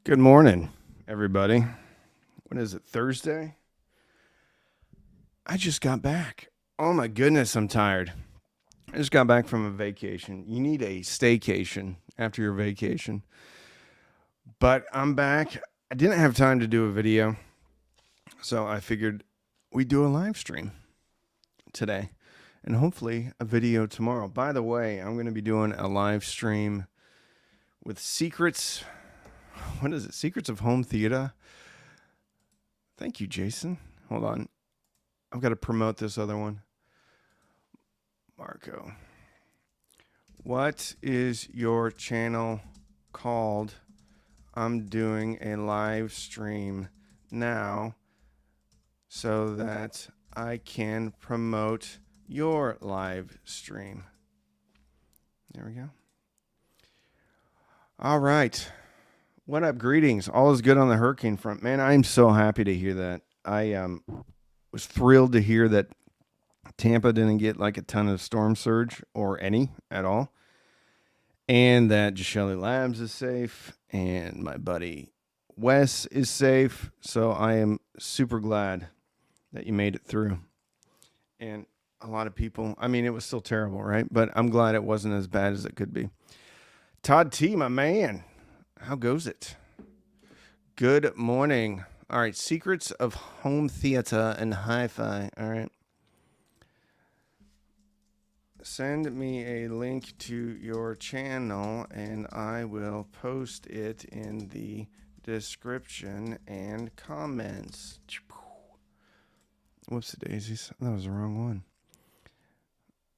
Good morning, everybody. What is it, Thursday? I just got back. Oh my goodness, I'm tired. I just got back from a vacation. You need a staycation after your vacation. But I'm back. I didn't have time to do a video, so I figured we'd do a live stream today and hopefully a video tomorrow. By the way, I'm going to be doing a live stream with Secrets. What is it? Secrets of Home Theater. Thank you, Jason. Hold on. I've got to promote this other one. Marco. What is your channel called? I'm doing a live stream now so that I can promote your live stream. There we go. All right. What up? Greetings. All is good on the hurricane front. Man, I'm so happy to hear that. I was thrilled to hear that Tampa didn't get like a ton of storm surge or any at all. And that Gishelli Labs is safe and my buddy Wes is safe. So I am super glad that you made it through. And a lot of people, I mean, it was still terrible, right? But I'm glad it wasn't as bad as it could be. Todd T, my man. How goes it? Good morning. All right. Secrets of Home Theater and Hi-Fi. All right. Send me a link to your channel and I will post it in the description and comments. Whoops, daisies. That was the wrong one.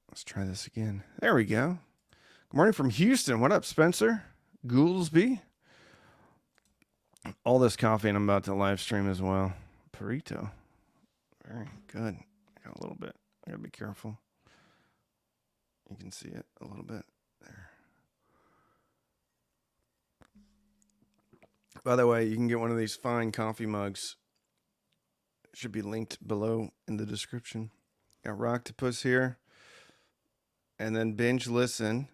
Let's try this again. There we go. Good morning from Houston. What up, Spencer? Gouldsby? All this coffee and I'm about to live stream as well. Perito. Very good. I got a little bit. I gotta be careful. You can see it a little bit there. By the way, you can get one of these fine coffee mugs. It should be linked below in the description. Got Rocktopus here. And then binge listen.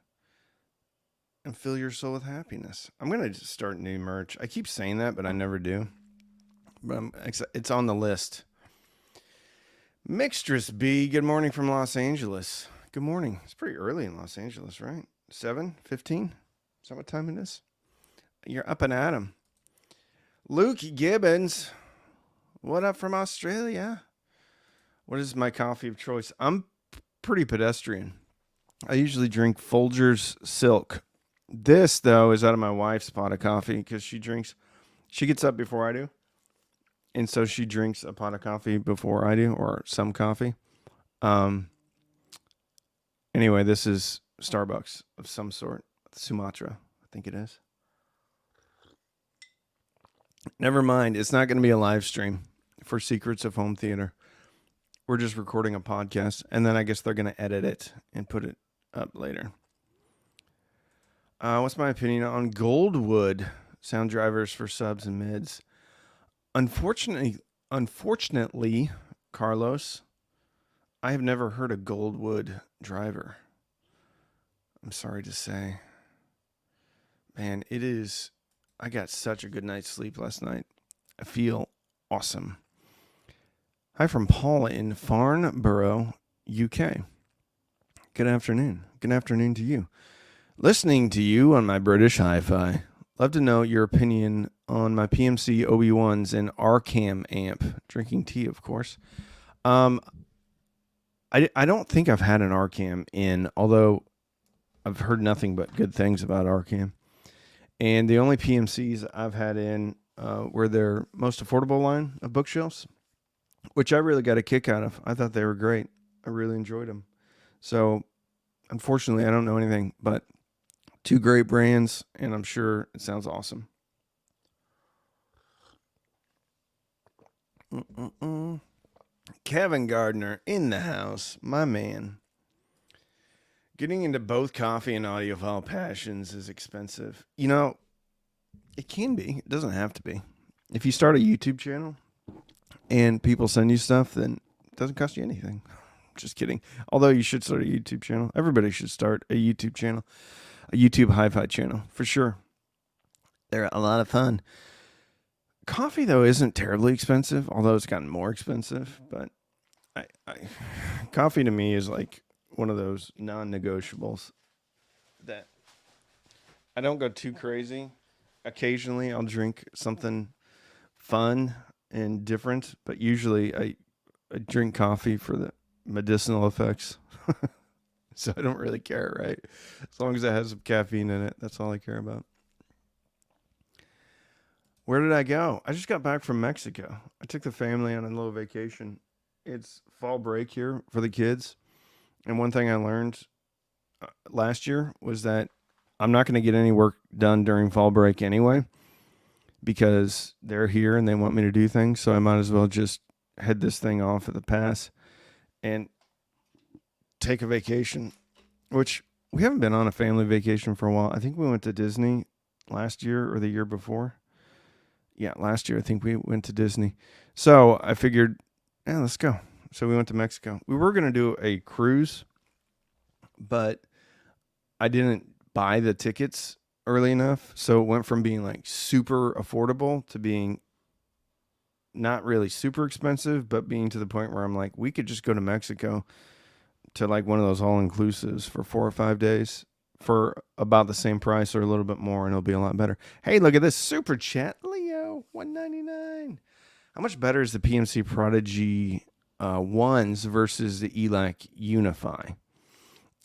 And fill your soul with happiness. I'm going to just start new merch. I keep saying that, but I never do. But it's on the list. Mixtress B, good morning from Los Angeles. Good morning. It's pretty early in Los Angeles, right? 7:15? Is that what time it is? You're up and at 'em. Luke Gibbons, what up from Australia? What is my coffee of choice? I'm pretty pedestrian. I usually drink Folgers Silk. This, though, is out of my wife's pot of coffee because she gets up before I do. And so she drinks a pot of coffee before I do, or some coffee. Anyway, this is Starbucks of some sort. Sumatra, I think it is. Never mind. It's not going to be a live stream for Secrets of Home Theater. We're just recording a podcast, and then I guess they're going to edit it and put it up later. What's my opinion on Goldwood sound drivers for subs and mids? Unfortunately, Carlos, I have never heard a Goldwood driver. I'm sorry to say. Man, I got such a good night's sleep last night. I feel awesome. Hi from Paula in Farnborough, UK. Good afternoon. Good afternoon to you. Listening to you on my British Hi-Fi. Love to know your opinion on my PMC OB1s and RCAM amp. Drinking tea, of course. I don't think I've had an RCAM in, although I've heard nothing but good things about RCAM. And the only PMCs I've had in were their most affordable line of bookshelves, which I really got a kick out of. I thought they were great. I really enjoyed them. So, unfortunately, I don't know anything but two great brands, and I'm sure it sounds awesome. Kevin Gardner in the house, my man. Getting into both coffee and audiophile passions is expensive. You know, it can be. It doesn't have to be. If you start a YouTube channel and people send you stuff, then it doesn't cost you anything. Just kidding. Although you should start a YouTube channel. Everybody should start a YouTube channel. A YouTube hi-fi channel, for sure. They're a lot of fun. Coffee, though, isn't terribly expensive, although it's gotten more expensive. But coffee to me is like one of those non-negotiables that I don't go too crazy. Occasionally, I'll drink something fun and different, but usually I drink coffee for the medicinal effects. So I don't really care, right? As long as it has some caffeine in it, that's all I care about. Where did I go? I just got back from Mexico. I took the family on a little vacation. It's fall break here for the kids. And one thing I learned last year was that I'm not going to get any work done during fall break anyway, because they're here and they want me to do things. So I might as well just head this thing off at the pass and take a vacation, which we haven't been on a family vacation for a while. I think we went to Disney last year or the year before. Yeah, last year I think we went to Disney. So I figured, yeah, let's go. So we went to Mexico. We were going to do a cruise, but I didn't buy the tickets early enough. So it went from being like super affordable to being not really super expensive, but being to the point where I'm like, we could just go to Mexico to like one of those all-inclusives for 4 or 5 days for about the same price or a little bit more, and it'll be a lot better. Hey, look at this super chat, Leo, $1.99. How much better is the PMC Prodigy ones versus the ELAC Unify?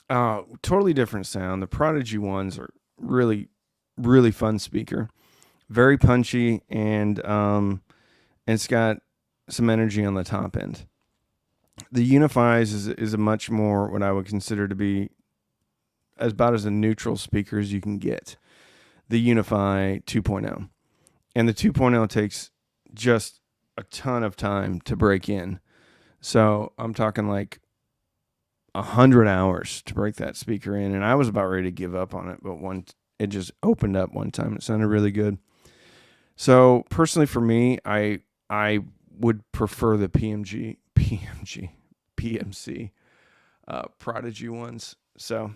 Totally different sound. The Prodigy ones are really, really fun speaker, very punchy, and it's got some energy on the top end. The Unifies is a much more what I would consider to be about as a neutral speaker as you can get. The Unify 2.0. And the 2.0 takes just a ton of time to break in. So I'm talking like 100 hours to break that speaker in. And I was about ready to give up on it, but it just opened up one time. It sounded really good. So personally for me, I would prefer the PMC Prodigy ones. So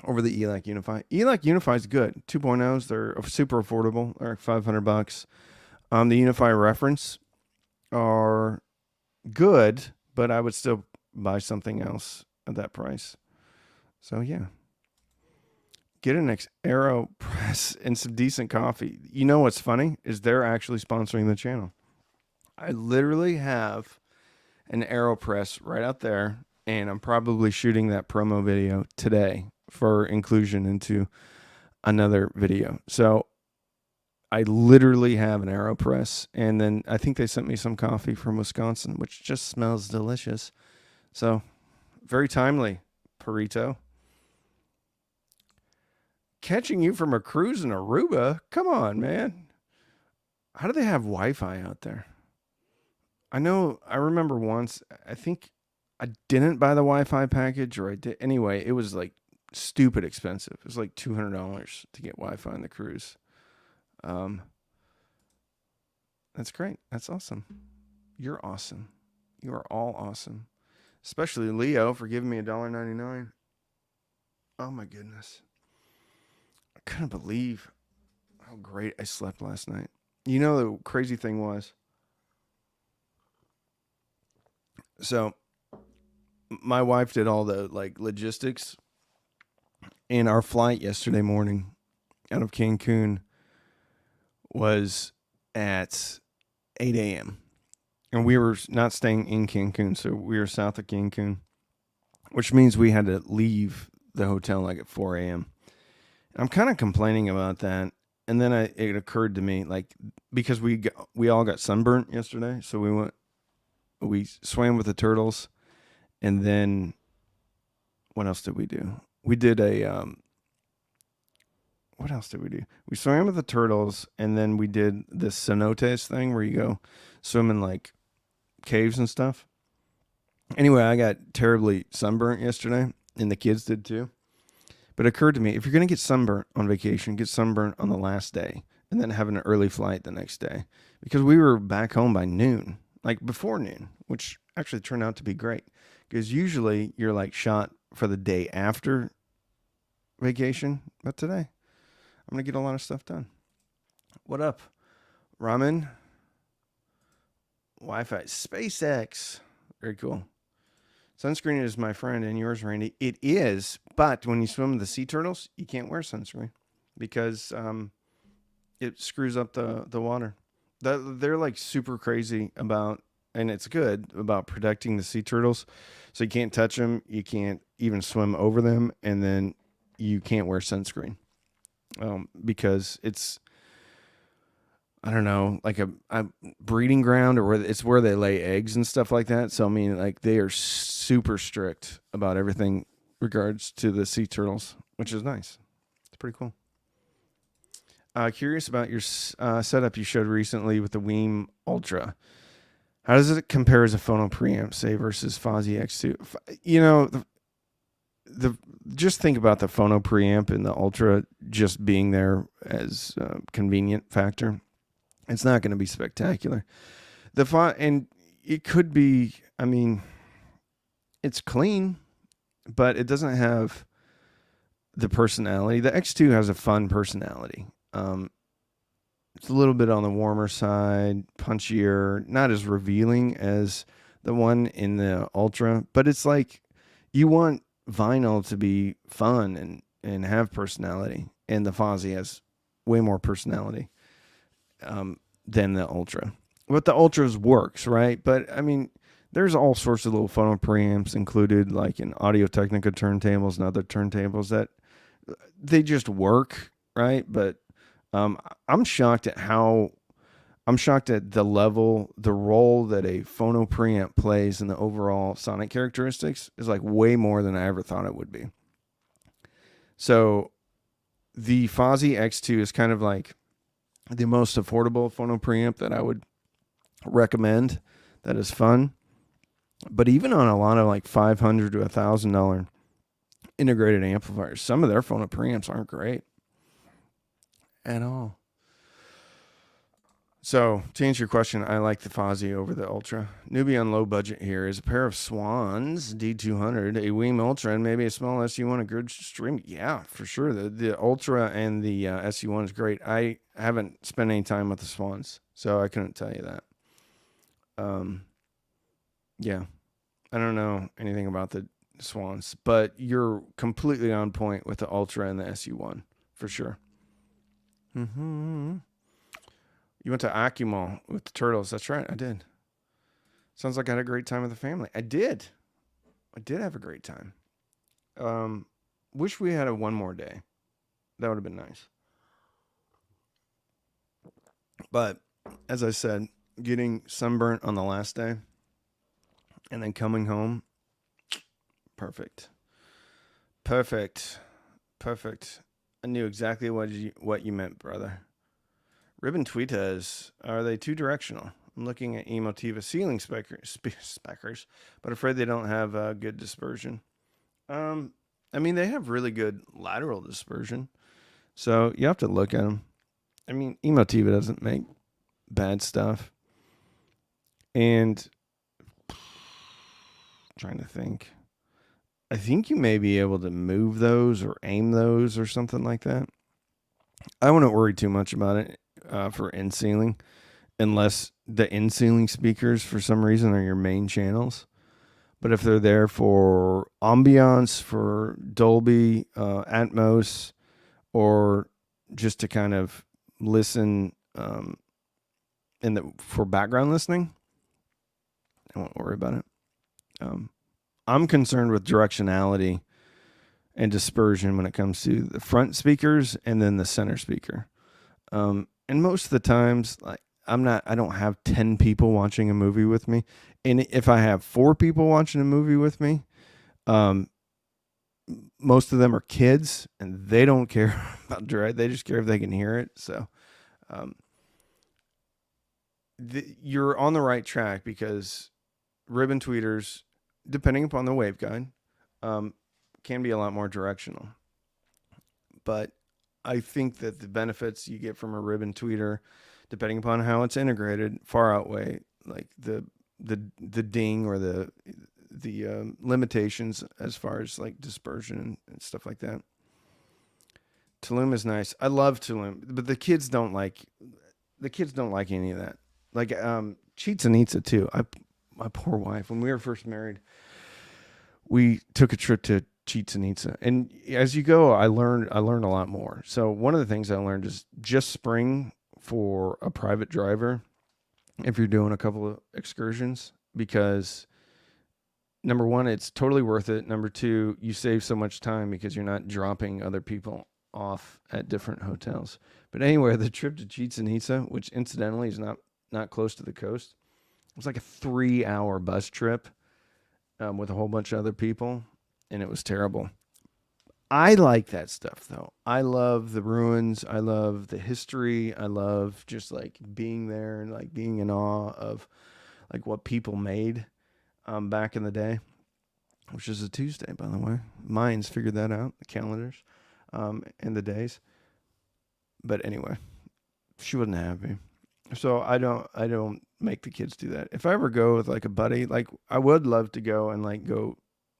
over the ELAC Unify. ELAC Unify is good. 2.0s, they're super affordable. They're like $500. The Unify Reference are good, but I would still buy something else at that price. So yeah. Get an AeroPress and some decent coffee. You know what's funny is they're actually sponsoring the channel. I literally have an AeroPress right out there, and I'm probably shooting that promo video today for inclusion into another video. So I literally have an AeroPress, and then I think they sent me some coffee from Wisconsin, which just smells delicious. So very timely, Perito. Catching you from a cruise in Aruba? Come on, man. How do they have Wi-Fi out there? I remember once, I think I didn't buy the Wi-Fi package, or I did. Anyway, it was like stupid expensive. It was like $200 to get Wi-Fi on the cruise. That's great. That's awesome. You're awesome. You are all awesome. Especially Leo for giving me $1.99. Oh my goodness. I couldn't believe how great I slept last night. You know, the crazy thing was, so my wife did all the like logistics, and our flight yesterday morning out of Cancun was at 8 a.m. And we were not staying in Cancun, so we were south of Cancun, which means we had to leave the hotel like at 4 a.m. I'm kind of complaining about that. And then it occurred to me, like, because we all got sunburnt yesterday, so we swam with the turtles, and then what else did we do? We did what else did we do? We swam with the turtles, and then we did this cenotes thing where you go swim in like caves and stuff. Anyway, I got terribly sunburnt yesterday, and the kids did too. But it occurred to me, if you're going to get sunburnt on vacation, get sunburnt on the last day and then have an early flight the next day. Because we were back home by noon, like before noon, which actually turned out to be great. Because usually you're like shot for the day after vacation. But today, I'm going to get a lot of stuff done. What up, Ramen? Wi-Fi, SpaceX. Very cool. Sunscreen is my friend and yours, Randy. It is, but when you swim with the sea turtles, you can't wear sunscreen because it screws up the water. They're like super crazy about, and it's good about protecting the sea turtles. So you can't touch them, you can't even swim over them, and then you can't wear sunscreen because it's, I don't know, like a breeding ground, or where it's where they lay eggs and stuff like that. So I mean, like they are super strict about everything regards to the sea turtles, which is nice. It's pretty cool. Curious about your setup you showed recently with the Weem Ultra. How does it compare as a phono preamp, say, versus Fozzy X2? You know, the just think about the phono preamp and the Ultra just being there as a convenient factor. It's not going to be spectacular. And it could be. I mean, it's clean, but it doesn't have the personality. The X2 has a fun personality. It's a little bit on the warmer side, punchier, not as revealing as the one in the Ultra, but it's like you want vinyl to be fun and have personality, and the Fozzy has way more personality than the Ultra. But the Ultras works, right? But I mean, there's all sorts of little phono preamps included, like in Audio Technica turntables and other turntables that they just work, right? But I'm shocked at the level, the role that a phono preamp plays in the overall sonic characteristics is like way more than I ever thought it would be. So the Fozzy X2 is kind of like the most affordable phono preamp that I would recommend. That is fun. But even on a lot of like $500 to $1,000 integrated amplifiers, some of their phono preamps aren't great at all. So, to answer your question, I like the Fozzy over the Ultra. Newbie on low budget here is a pair of Swans D200, a Weem Ultra, and maybe a small SU1, a good stream. Yeah, for sure. The Ultra and the SU1 is great. I haven't spent any time with the Swans, so I couldn't tell you that. Yeah, I don't know anything about the Swans, but you're completely on point with the Ultra and the SU1 for sure. Mm-hmm. You went to Akimall with the turtles. That's right, I did. Sounds like I had a great time with the family. I did. I did have a great time. Wish we had one more day. That would have been nice. But as I said, getting sunburnt on the last day and then coming home, perfect. Perfect. Perfect. I knew exactly what you meant, brother. Ribbon tweetas, are they two directional? I'm looking at Emotiva ceiling speakers, but afraid they don't have good dispersion. I mean, they have really good lateral dispersion, so you have to look at them. I mean, Emotiva doesn't make bad stuff. And trying to think, I think you may be able to move those or aim those or something like that. I wouldn't worry too much about it for in ceiling, unless the in ceiling speakers for some reason are your main channels. But if they're there for ambiance, for Dolby, Atmos, or just to kind of listen for background listening, I won't worry about it. I'm concerned with directionality and dispersion when it comes to the front speakers and then the center speaker. And most of the times, like I don't have 10 people watching a movie with me. And if I have 4 people watching a movie with me, most of them are kids and they don't care about direct. They just care if they can hear it. So, you're on the right track because ribbon tweeters, depending upon the waveguide, can be a lot more directional. But I think that the benefits you get from a ribbon tweeter, depending upon how it's integrated, far outweigh like the ding or the limitations as far as like dispersion and stuff like that. Tulum is nice. I love Tulum, but the kids don't like any of that. Like Chichen Itza too. My poor wife, when we were first married, we took a trip to Chichen Itza, and as you go, I learned a lot more. So one of the things I learned is just spring for a private driver if you're doing a couple of excursions, because number one, it's totally worth it. Number two, you save so much time because you're not dropping other people off at different hotels. But anyway, the trip to Chichen Itza, which incidentally is not close to the coast, it was like a 3-hour bus trip with a whole bunch of other people, and it was terrible. I like that stuff though. I love the ruins. I love the history. I love just like being there and like being in awe of like what people made back in the day, which is a Tuesday, by the way. Mayans figured that out, the calendars and the days. But anyway, she wasn't happy. So I don't make the kids do that. If I ever go with like a buddy, like I would love to go and like go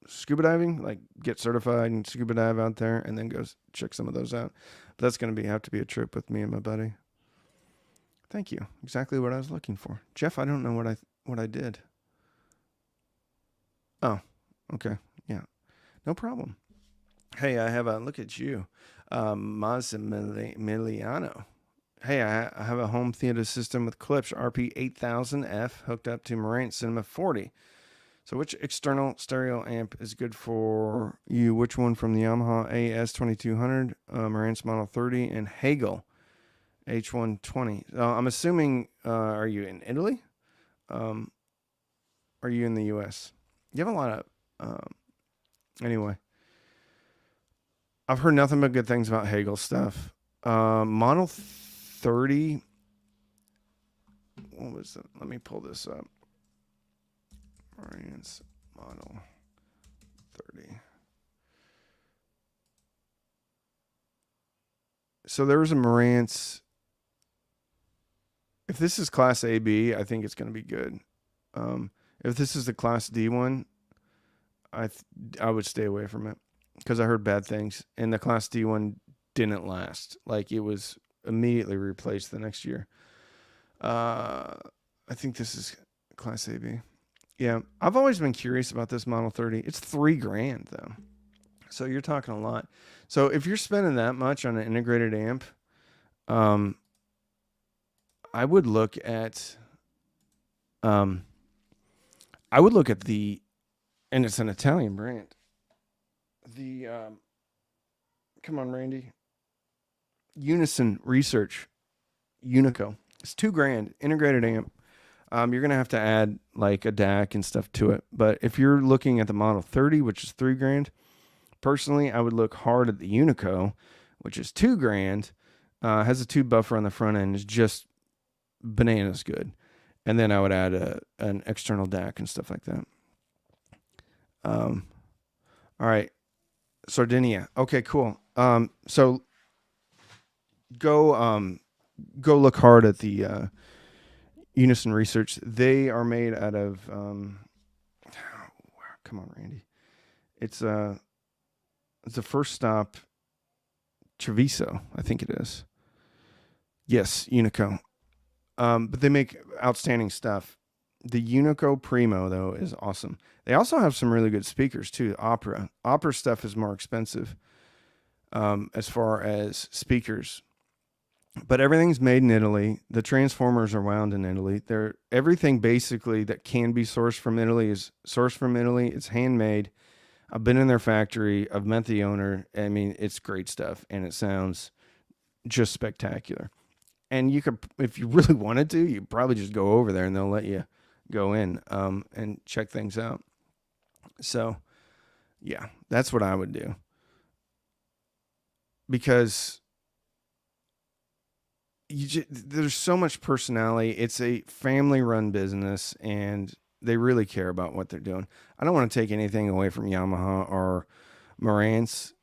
scuba diving, like get certified and scuba dive out there and then go check some of those out. But that's going to have to be a trip with me and my buddy. Thank you. Exactly what I was looking for. Jeff, I don't know what I did. Oh, okay. Yeah. No problem. Hey, I have a look at you. Massimiliano. Hey, I have a home theater system with clips RP8000F hooked up to Marantz Cinema 40. So which external stereo amp is good for you? Which one from the Yamaha AS2200, Marantz Model 30, and Hagel H120? I'm assuming, are you in Italy? Are you in the U.S.? You have a lot of... anyway. I've heard nothing but good things about Hagel stuff. Model 30... What was it? Let me pull this up. Marantz Model 30. So there was a Marantz. If this is Class AB, I think it's going to be good. If this is the Class D one, I would stay away from it because I heard bad things, and the Class D one didn't last. Like it was immediately replaced the next year. I think this is Class AB. Yeah, I've always been curious about this Model 30. It's $3,000 though, so you're talking a lot. So if you're spending that much on an integrated amp, I would look at, the, and it's an Italian brand. The, come on, Randy. Unison Research, Unico. It's $2,000 integrated amp. You're going to have to add like a DAC and stuff to it. But if you're looking at the Model 30, which is $3,000, personally, I would look hard at the Unico, which is $2,000, has a tube buffer on the front end, is just bananas good. And then I would add an external DAC and stuff like that. All right. Sardinia. Okay, cool. So go look hard at the, Unison Research. They are made out of come on, Randy. It's a First Stop Treviso, I think it is. Yes, Unico. But they make outstanding stuff. The Unico Primo though is awesome. They also have some really good speakers too. Opera stuff is more expensive as far as speakers. But everything's made in Italy. The transformers are wound in Italy. Everything basically that can be sourced from Italy is sourced from Italy. It's handmade. I've been in their factory. I've met the owner. I mean, it's great stuff, and it sounds just spectacular. And you could, if you really wanted to, you probably just go over there, and they'll let you go in and check things out. So, yeah, that's what I would do. Because there's so much personality. It's a family-run business, and they really care about what they're doing. I don't want to take anything away from Yamaha or Marantz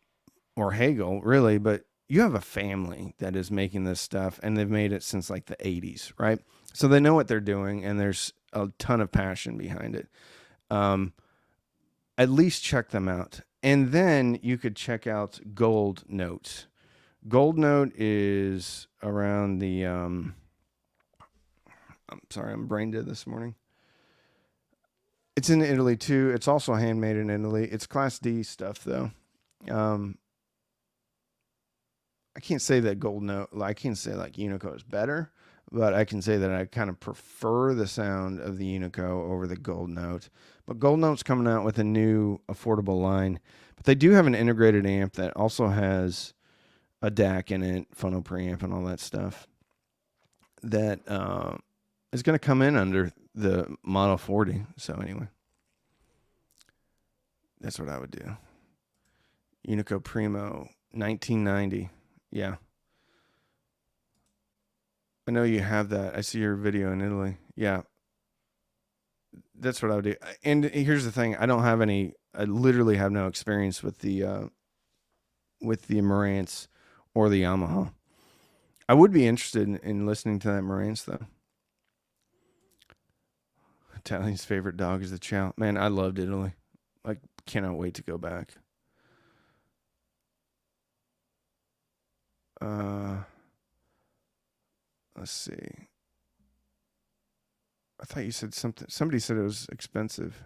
or Hagel, really, but you have a family that is making this stuff, and they've made it since like the 80s, right? So they know what they're doing, and there's a ton of passion behind it. At least check them out. And then you could check out Gold Note. Gold note is around the I'm sorry, I'm brain dead this morning. It's in Italy too. It's also handmade in Italy. It's Class D stuff though. I can't say that gold note. I can't say like Unico is better, but I can say that I kind of prefer the sound of the Unico over the gold note. But gold note's coming out with a new affordable line. But they do have an integrated amp that also has a DAC in it, Phono preamp, and all that stuff. That is going to come in under the Model 40. So anyway, that's what I would do. Unico Primo, 1990. Yeah. I know you have that. I see your video in Italy. Yeah. That's what I would do. And here's the thing. I literally have no experience with the Marantz or the Yamaha. I would be interested in listening to that Marantz though. Italian's favorite dog is the Chow. Man, I loved Italy. I cannot wait to go back. Let's see. I thought you said something. Somebody said it was expensive.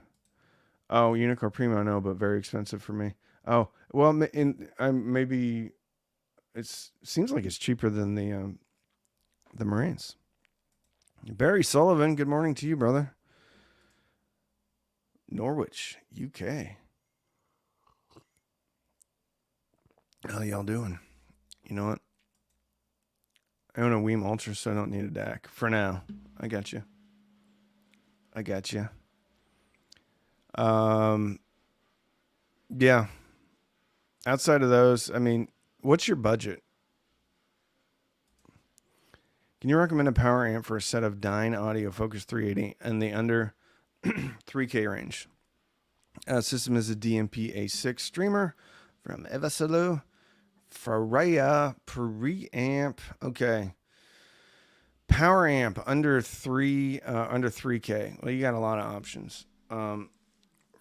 Oh, Unico Primo, no, but very expensive for me. Oh, well, maybe it seems like it's cheaper than the Marantz. Barry Sullivan, good morning to you, brother. Norwich, UK. How y'all doing? You know what? I own a Weem Ultra, so I don't need a DAC. For now. I got you. Yeah. Outside of those, I mean, what's your budget? Can you recommend a power amp for a set of Dyne Audio Focus 380 in the under 3K range? System is a DMP A6 streamer from Evasalo. Freya preamp. Okay. Power amp under 3K. Well, you got a lot of options.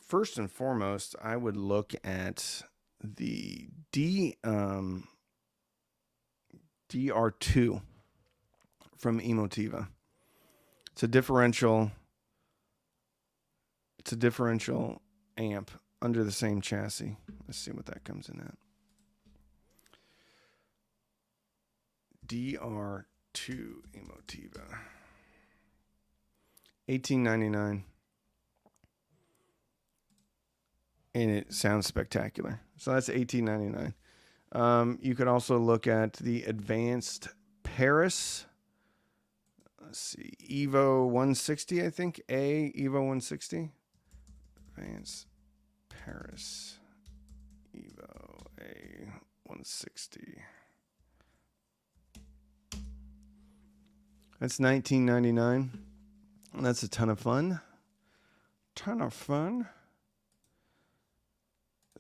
First and foremost, I would look at the DR2 from Emotiva. It's a differential amp under the same chassis. Let's see what that comes in at. DR2 Emotiva. $18.99. And it sounds spectacular. So that's $18.99. You could also look at the Advanced Paris. Let's see, Evo 160, I think. Evo 160. Advanced Paris. Evo A 160. That's $19.99. And that's a ton of fun.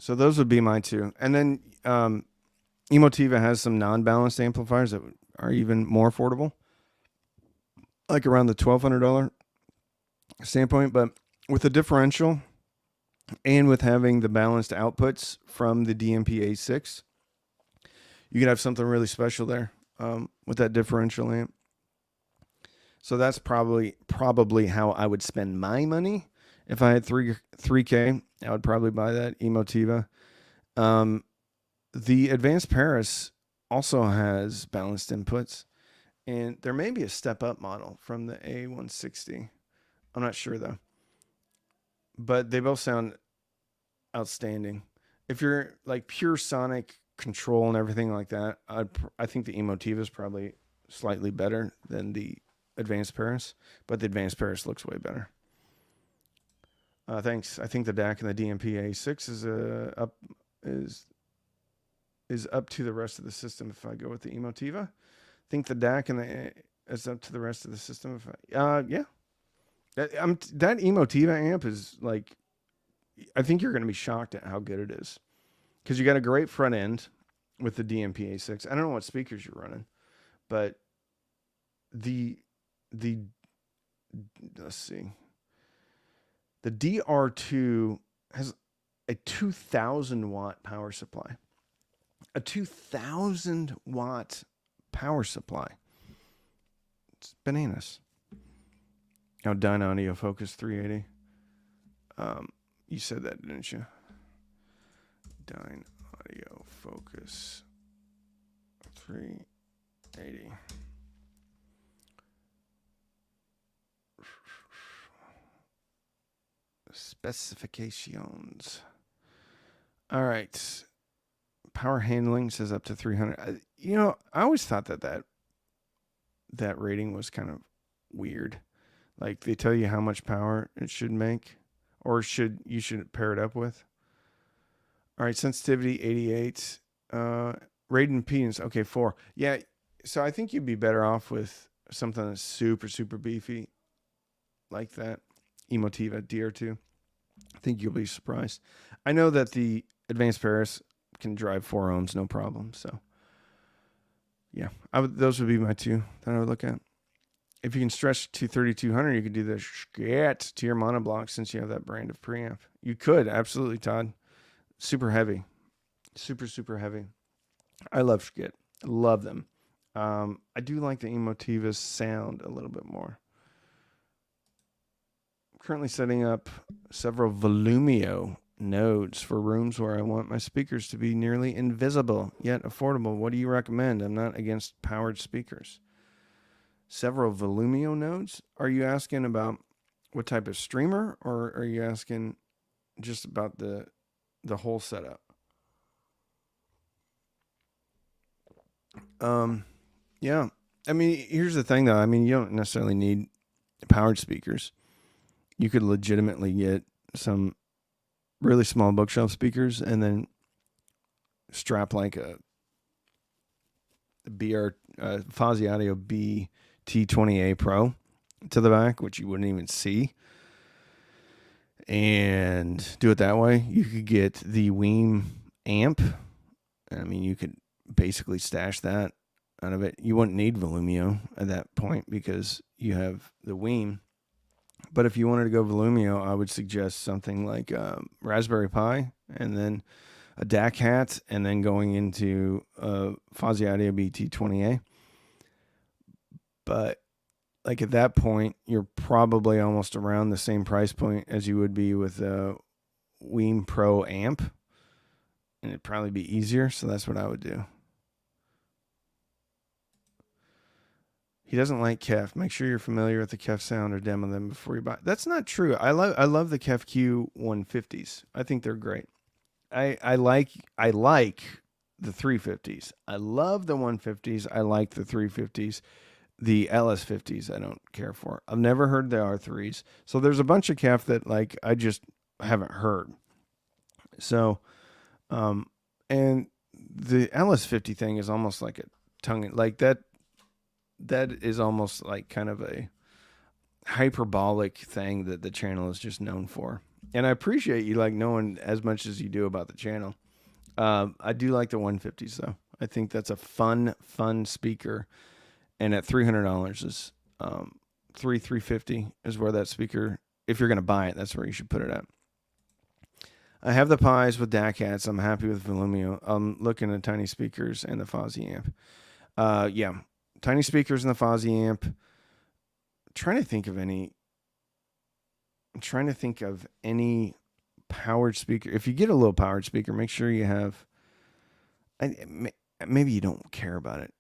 So those would be my two. And then Emotiva has some non-balanced amplifiers that are even more affordable, like around the $1,200 standpoint. But with the differential and with having the balanced outputs from the DMP A6, you could have something really special there with that differential amp. So that's probably how I would spend my money. If I had 3K, I would probably buy that Emotiva. The Advanced Paris also has balanced inputs, and there may be a step-up model from the A160. I'm not sure, though. But they both sound outstanding. If you're like pure sonic control and everything like that, I think the Emotiva is probably slightly better than the Advanced Paris, but the Advanced Paris looks way better. Thanks. I think the DAC and the DMP A6 is up to the rest of the system if I go with the Emotiva. I think the DAC and is up to the rest of the system if yeah. That Emotiva amp is like, I think you're going to be shocked at how good it is, because you got a great front end with the DMP A6. I don't know what speakers you're running, but let's see. The DR2 has a 2,000 watt power supply. a 2,000 watt power supply. It's bananas. Now, Dyne Audio Focus 380. You said that, didn't you? Dyne Audio Focus 380. Specifications. All right. Power handling says up to 300. I always thought that rating was kind of weird. Like, they tell you how much power it should make, or you should pair it up with. All right, sensitivity 88. Rate impedance, okay, 4. Yeah, so I think you'd be better off with something that's super, super beefy like that. Emotiva DR2. I think you'll be surprised. I know that the Advanced Paris can drive 4 ohms, no problem. So, yeah, those would be my two that I would look at. If you can stretch to 3200, you could do the shit to your monoblock since you have that brand of preamp. You could, absolutely, Todd. Super heavy. Super, super heavy. I love Skit. I love them. I do like the Emotiva's sound a little bit more. I'm currently setting up several Volumio nodes for rooms where I want my speakers to be nearly invisible, yet affordable. What do you recommend? I'm not against powered speakers. Several Volumio nodes? Are you asking about what type of streamer, or are you asking just about the whole setup? Yeah. I mean, here's the thing, though. I mean, you don't necessarily need powered speakers. You could legitimately get some really small bookshelf speakers and then strap like a Fozzy Audio BT20A Pro to the back, which you wouldn't even see, and do it that way. You could get the Weem amp. I mean, you could basically stash that out of it. You wouldn't need Volumio at that point because you have the Weem. But if you wanted to go Volumio, I would suggest something like Raspberry Pi, and then a DAC hat, and then going into Fozzy Audio BT20A. But like at that point, you're probably almost around the same price point as you would be with a Weem Pro amp, and it'd probably be easier. So that's what I would do. He doesn't like Kef. Make sure you're familiar with the Kef sound or demo them before you buy. That's not true. I love the Kef Q150s. I think they're great. I like the 350s. I love the 150s. I like the 350s. The LS50s I don't care for. I've never heard the R3s. So there's a bunch of Kef that like I just haven't heard. So and the LS50 thing is almost like a tongue, like that is almost like kind of a hyperbolic thing that the channel is just known for. And I appreciate you like knowing as much as you do about the channel. I do like the 150s though. I think that's a fun speaker. And at $300 is $350 is where that speaker, if you're going to buy it, that's where you should put it at. I have the Pies with DAC hats. I'm happy with Volumio. I'm looking at tiny speakers and the Fozzy amp. Yeah. Tiny speakers and the Fozzy amp. I'm trying to think of any powered speaker. If you get a low powered speaker, make sure you have. Maybe you don't care about it.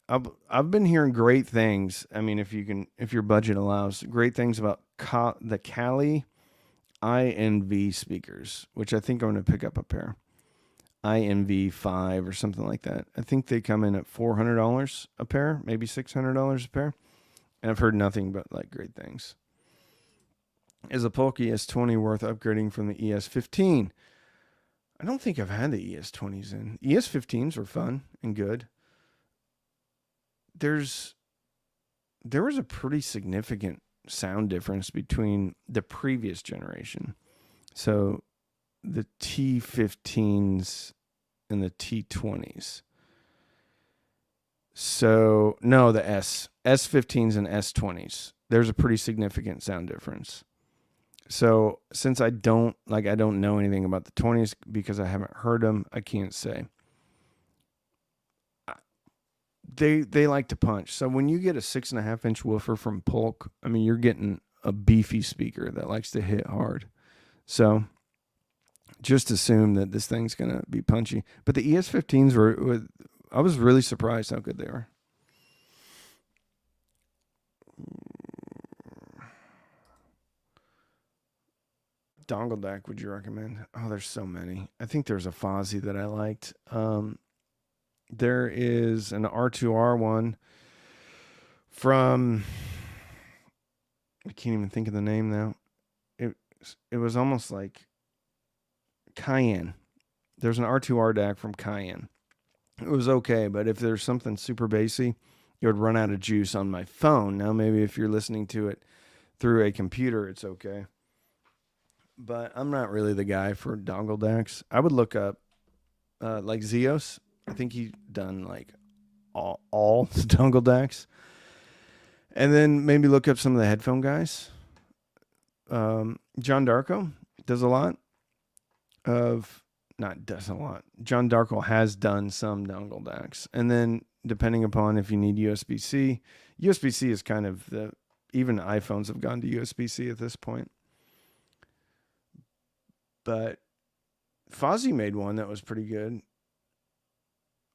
I've been hearing great things. I mean, if your budget allows, great things about the Kali INV speakers, which I think I'm going to pick up a pair. INV5 or something like that. I think they come in at $400 a pair, maybe $600 a pair. And I've heard nothing but like great things. Is a Polk ES20 worth upgrading from the ES15? I don't think I've had the ES20s in. ES15s were fun and good. There was a pretty significant sound difference between the previous generation. So the T15s and the T20s. So no, the S15s and S20s. There's a pretty significant sound difference. So since I don't know anything about the 20s because I haven't heard them, I can't say. they like to punch. So when you get a 6.5-inch woofer from Polk, I mean, you're getting a beefy speaker that likes to hit hard. So just assume that this thing's going to be punchy. But the ES15s were, I was really surprised how good they were. Dongle DAC would you recommend? Oh, there's so many. I think there's a Fozzy that I liked. There is an R2R one from, I can't even think of the name now. It was almost like Cayenne. There's an R2R DAC from Cayenne. It was okay, but if there's something super bassy, it would run out of juice on my phone. Now, maybe if you're listening to it through a computer, it's okay. But I'm not really the guy for dongle DACs. I would look up like Zeos. I think he done like all the dongle DACs. And then maybe look up some of the headphone guys. John Darko does a lot of, not does a lot. John Darko has done some dongle DACs. And then depending upon if you need USB-C, USB-C is kind of even iPhones have gone to USB-C at this point. But Fozzy made one that was pretty good.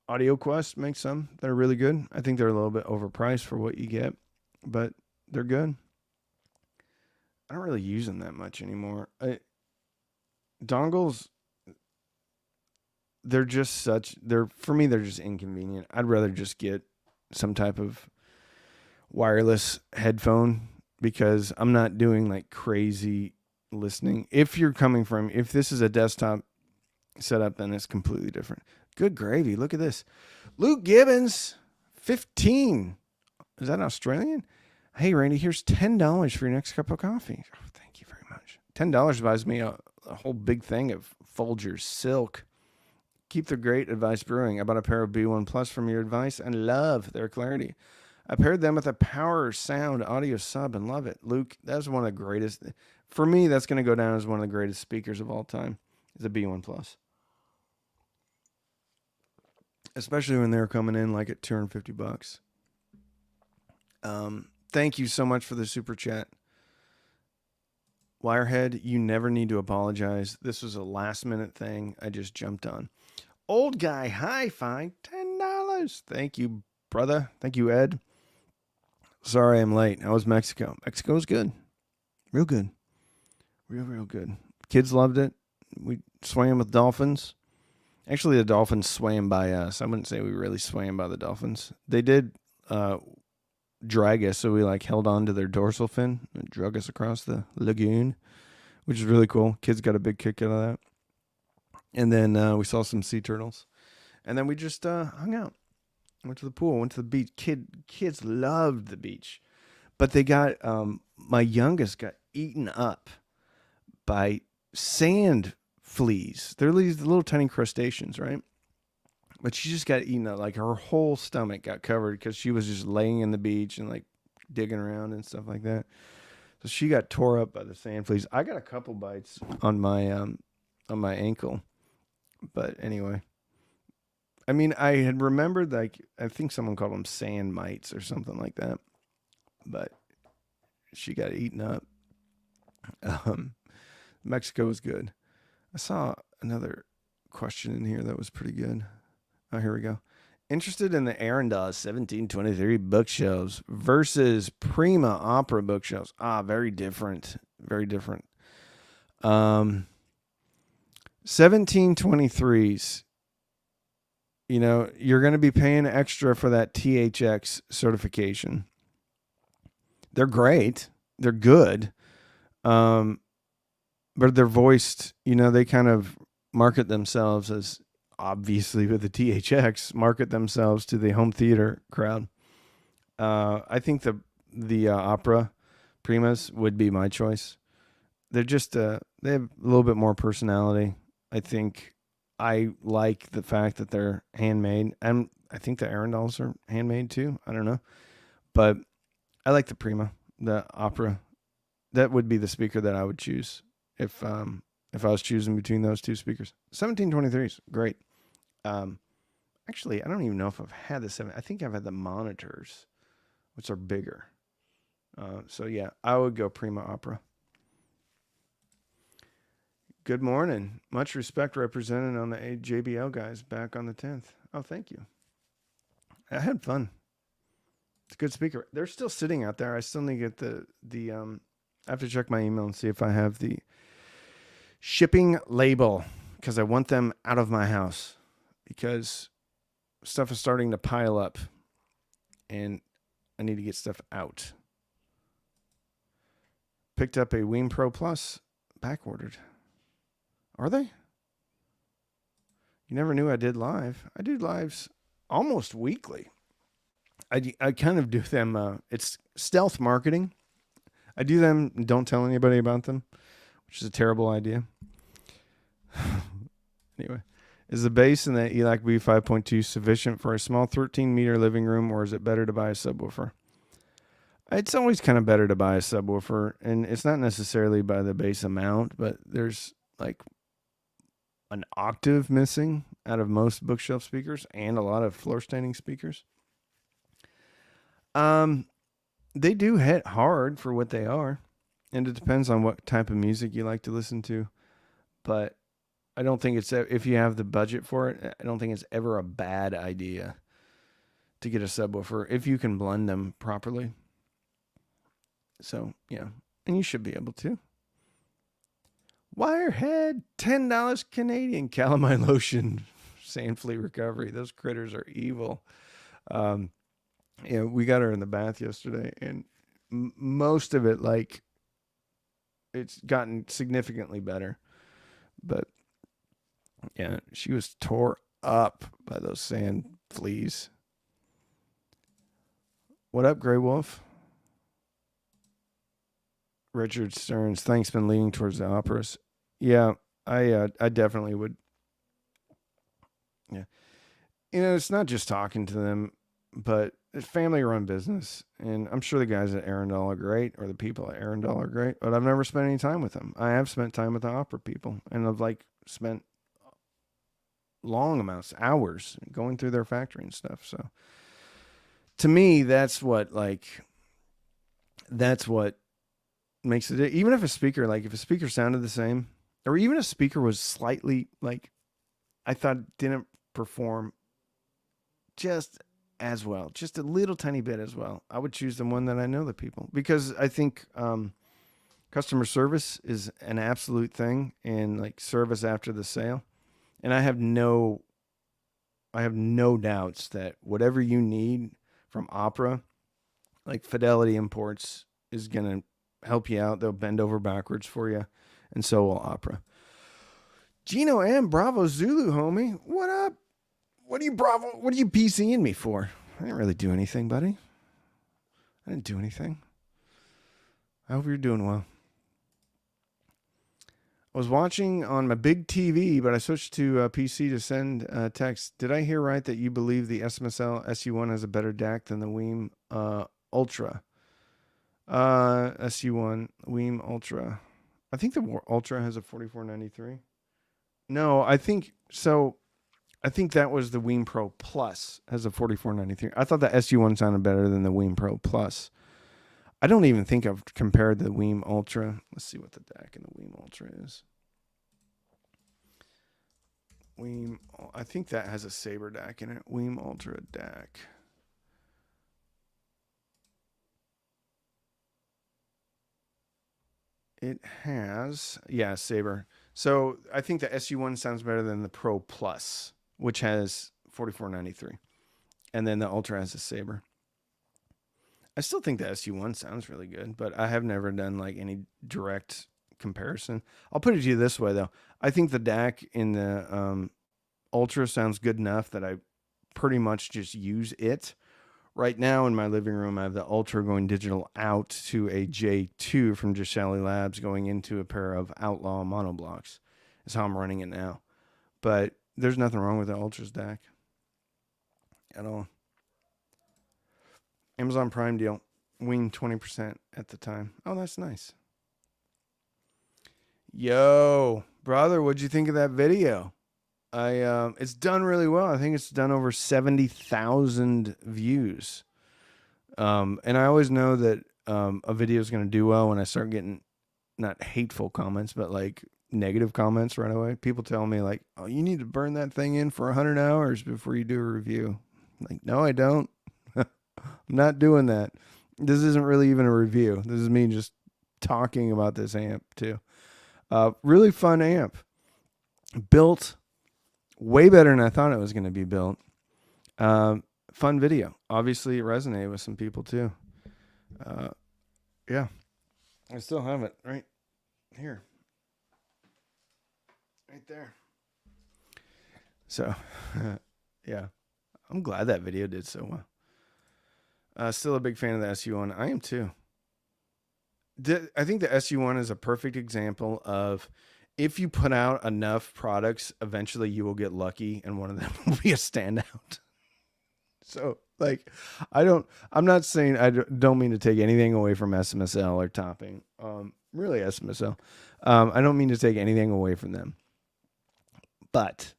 AudioQuest makes some that are really good. I think they're a little bit overpriced for what you get, but they're good. I don't really use them that much anymore. Dongles, they're just for me, they're just inconvenient. I'd rather just get some type of wireless headphone because I'm not doing like crazy listening. If this is a desktop setup, then it's completely different. Good gravy. Look at this. Luke Gibbons, 15. Is that Australian? Hey, Randy, here's $10 for your next cup of coffee. Oh, thank you very much. $10 buys me a whole big thing of Folgers Silk. Keep the great advice brewing. I bought a pair of B1 Plus from your advice and love their clarity. I paired them with a Power Sound audio sub and love it. Luke, that's one of the greatest. For me, that's going to go down as one of the greatest speakers of all time. Is a B1 Plus. Especially when they're coming in like at $250. Thank you so much for the super chat. Wirehead, you never need to apologize. This was a last minute thing I just jumped on. Old Guy Hi-Fi, $10. Thank you, brother. Thank you, Ed. Sorry I'm late. How was Mexico? Mexico was good. Real good. Real good. Kids loved it. We swam with dolphins. Actually, the dolphins swam by us. I wouldn't say we really swam by the dolphins. They did drag us, so we like held on to their dorsal fin and drug us across the lagoon, which is really cool. Kids got a big kick out of that. And then we saw some sea turtles. And then we just hung out. Went to the pool, went to the beach. Kids loved the beach. But they got, my youngest got eaten up by sand fleas. They're these little tiny crustaceans, right? But she just got eaten up. Like her whole stomach got covered because she was just laying in the beach and like digging around and stuff like that. So she got tore up by the sand fleas. I got a couple bites on my ankle. But anyway, I mean, I had remembered, like, I think someone called them sand mites or something like that. But she got eaten up. Mexico was good. I saw another question in here that was pretty good. Oh, here we go. Interested in the Arendal 1723 bookshelves versus Prima Opera bookshelves. Very different. Very different. 1723s, you know, you're going to be paying extra for that THX certification. They're great. They're good. But they're voiced, you know, they kind of market themselves as, obviously with the THX, market themselves to the home theater crowd. I think the opera Primas would be my choice. They're just, they have a little bit more personality. I think I like the fact that they're handmade. And I think the Arendals are handmade too. I don't know. But I like the Prima, the opera. That would be the speaker that I would choose if I was choosing between those two speakers. 1723s, great. Actually, I don't even know if I've had the 7. I think I've had the monitors, which are bigger. So yeah, I would go Prima Opera. Good morning. Much respect represented on the JBL guys back on the 10th. Oh, thank you. I had fun. It's a good speaker. They're still sitting out there. I still need to get the I have to check my email and see if I have the shipping label because I want them out of my house because stuff is starting to pile up and I need to get stuff out. Picked up a Weem Pro Plus, back ordered. Are they? You never knew I did live. I do lives almost weekly. I kind of do them. It's stealth marketing. I do them and don't tell anybody about them, which is a terrible idea. Anyway, is the bass in the ELAC B5.2 sufficient for a small 13-meter living room, or is it better to buy a subwoofer? It's always kind of better to buy a subwoofer, and it's not necessarily by the bass amount, but there's like an octave missing out of most bookshelf speakers and a lot of floor standing speakers. They do hit hard for what they are, and it depends on what type of music you like to listen to. But I don't think it's, if you have the budget for it, I don't think it's ever a bad idea to get a subwoofer if you can blend them properly. So, yeah, and you should be able to. Wirehead, $10 Canadian calamine lotion, sand flea recovery. Those critters are evil. Yeah, we got her in the bath yesterday, and most of it, like, it's gotten significantly better. But, yeah, she was tore up by those sand fleas. What up, Grey Wolf? Richard Stearns, thanks, been leaning towards the operas. Yeah, I definitely would. Yeah. You know, it's not just talking to them, but it's family-run business. And I'm sure the guys at Arundel are great, or the people at Arundel are great, but I've never spent any time with them. I have spent time with the opera people, and I've, like, spent long amounts, hours, going through their factory and stuff. So, to me, that's what makes it, even if a speaker, like if a speaker sounded the same, or even a speaker was slightly, like, I thought didn't perform just as well, just a little tiny bit as well, I would choose the one that I know the people, because I think customer service is an absolute thing, and like service after the sale. And I have no doubts that whatever you need from Opera, like Fidelity Imports, is going to help you out. They'll bend over backwards for you, and so will Opera. Gino M, Bravo Zulu, homie. What up? What are you PCing me for? I didn't really do anything, buddy. I didn't do anything. I hope you're doing well. I was watching on my big TV, but I switched to PC to send text. Did I hear right that you believe the SMSL SU1 has a better DAC than the Weem Ultra? SU1 Weem Ultra. I think the Ultra has a 4493. No, I think so. I think that was the Weem Pro Plus has a 4493. I thought the SU1 sounded better than the Weem Pro Plus. I don't even think I've compared the Weem Ultra. Let's see what the DAC in the Weem Ultra is. Weem, I think that has a Saber DAC in it. Weem Ultra DAC. It has, yeah, Saber. So I think the SU1 sounds better than the Pro Plus, which has 4493. And then the Ultra has a Saber. I still think the SU1 sounds really good, but I have never done like any direct comparison. I'll put it to you this way, though. I think the DAC in the Ultra sounds good enough that I pretty much just use it. Right now in my living room, I have the Ultra going digital out to a J2 from Jashali Labs going into a pair of Outlaw monoblocks. That's how I'm running it now. But there's nothing wrong with the Ultra's DAC at all. Amazon Prime deal. Wing 20% at the time. Oh, that's nice. Yo, brother, what'd you think of that video? It's done really well. I think it's done over 70,000 views. And I always know that a video is going to do well when I start getting not hateful comments, but like negative comments right away. People tell me like, "Oh, you need to burn that thing in for 100 hours before you do a review." I'm like, no, I don't. I'm not doing that. This isn't really even a review. This is me just talking about this amp too. Really fun amp. Built way better than I thought it was going to be built. Fun video. Obviously, it resonated with some people too. Yeah. I still have it right here. Right there. So, yeah. I'm glad that video did so well. Still a big fan of the SU1. I am too. I think the SU1 is a perfect example of if you put out enough products, eventually you will get lucky and one of them will be a standout. So, like, I'm not saying, I don't mean to take anything away from SMSL or Topping. Really SMSL. I don't mean to take anything away from them. But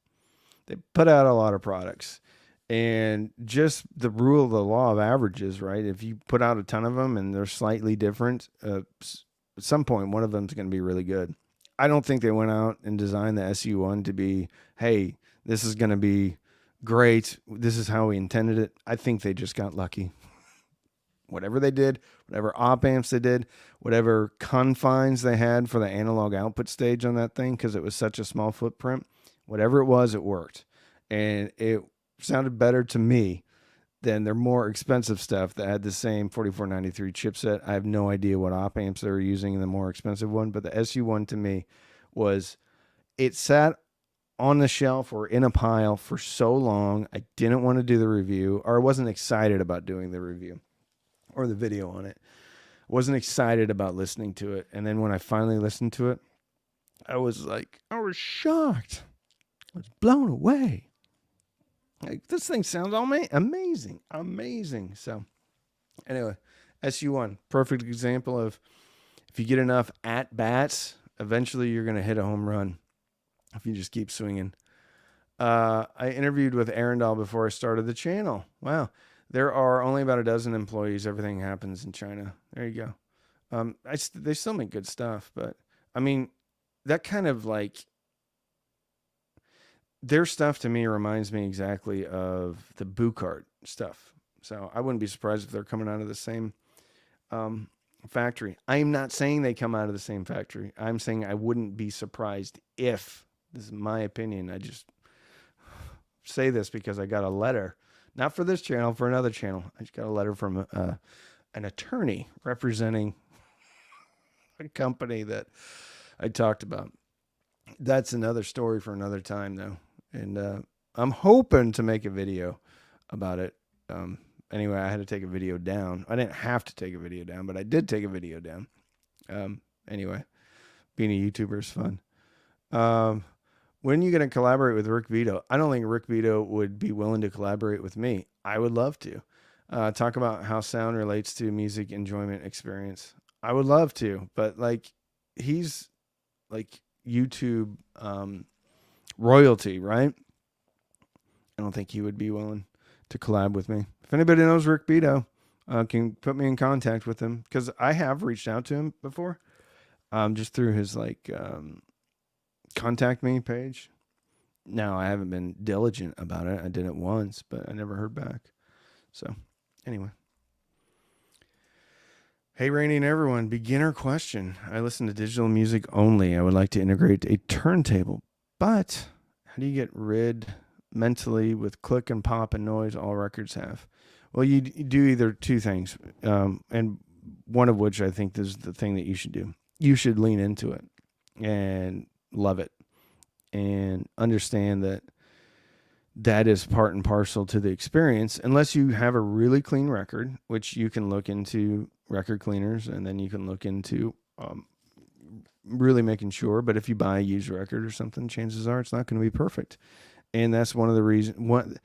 they put out a lot of products. And just the rule of the law of averages, right? If you put out a ton of them and they're slightly different, at some point, one of them is going to be really good. I don't think they went out and designed the SU1 to be, hey, this is going to be great. This is how we intended it. I think they just got lucky. Whatever they did, whatever op amps they did, whatever confines they had for the analog output stage on that thing, because it was such a small footprint, whatever it was, it worked. And it sounded better to me than their more expensive stuff that had the same 4493 chipset. I have no idea what op amps they were using in the more expensive one, but the SU1 to me was, it sat on the shelf or in a pile for so long. I didn't want to do the review, or I wasn't excited about doing the review or the video on it. I wasn't excited about listening to it. And then when I finally listened to it, I was shocked. I was blown away. Like, this thing sounds amazing. So anyway, SU1, perfect example of if you get enough at bats, eventually you're going to hit a home run if you just keep swinging. I interviewed with Arendal before I started the channel. Wow. There are only about a dozen employees. Everything happens in China. There you go. They still make good stuff, but I mean, that kind of like, their stuff to me reminds me exactly of the Bucart stuff. So I wouldn't be surprised if they're coming out of the same factory. I'm not saying they come out of the same factory. I'm saying I wouldn't be surprised if, this is my opinion. I just say this because I got a letter, not for this channel, for another channel. I just got a letter from an attorney representing a company that I talked about. That's another story for another time, though. And I'm hoping to make a video about it. Anyway, I had to take a video down. I didn't have to take a video down, but I did take a video down. Anyway, being a YouTuber is fun. When are you going to collaborate with Rick Vito? I don't think Rick Vito would be willing to collaborate with me. I would love to. Talk about how sound relates to music enjoyment experience. I would love to, but like, he's like YouTube royalty, right? I don't think he would be willing to collab with me. If anybody knows Rick Vito, can put me in contact with him, because I have reached out to him before, just through his like contact me page. Now, I haven't been diligent about it. I did it once, but I never heard back. So anyway. Hey, Rainey and everyone, beginner question. I listen to digital music only. I would like to integrate a turntable, but how do you get rid mentally with click and pop and noise all records have? Well, you do either two things, and one of which I think is the thing that you should do. You should lean into it and love it and understand that that is part and parcel to the experience, unless you have a really clean record, which you can look into record cleaners, and then you can look into really making sure. But if you buy a used record or something, chances are it's not going to be perfect. And that's one of the reasons,